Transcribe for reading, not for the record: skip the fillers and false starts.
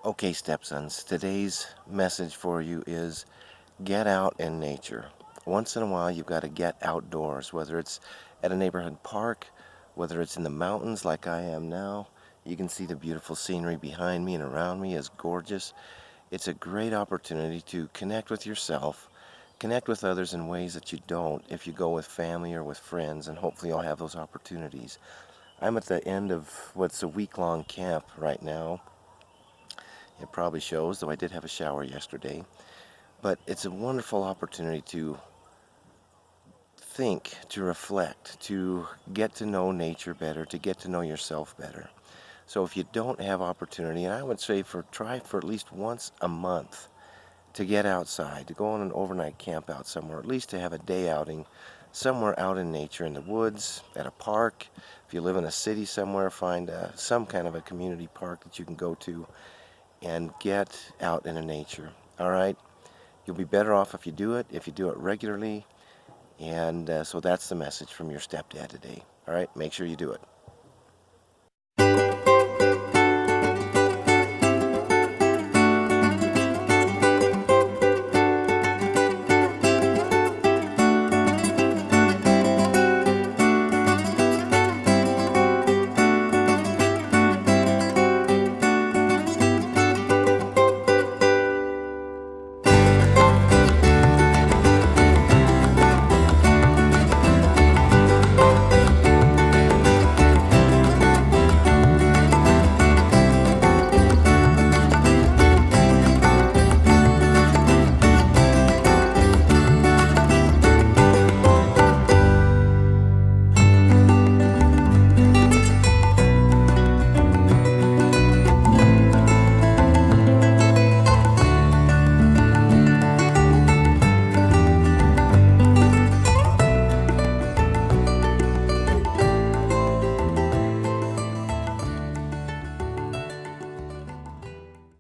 Okay, stepsons, today's message for you is get out in nature. Once in a while, you've got to get outdoors, whether it's at a neighborhood park, whether it's in the mountains like I am now. You can see the beautiful scenery behind me and around me is gorgeous. It's a great opportunity to connect with yourself, connect with others in ways that you don't if you go with family or with friends, and hopefully you'll have those opportunities. I'm at the end of what's a week-long camp right now. It probably shows, though I did have a shower yesterday. But it's a wonderful opportunity to think, to reflect, to get to know nature better, to get to know yourself better. So if you don't have opportunity, and I would say try for at least once a month to get outside, to go on an overnight camp out somewhere, at least to have a day outing somewhere out in nature, in the woods, at a park. If you live in a city somewhere, find some kind of a community park that you can go to and get out in the nature. All right? You'll be better off if you do it regularly. And so that's the message from your stepdad today. All right? Make sure you do it.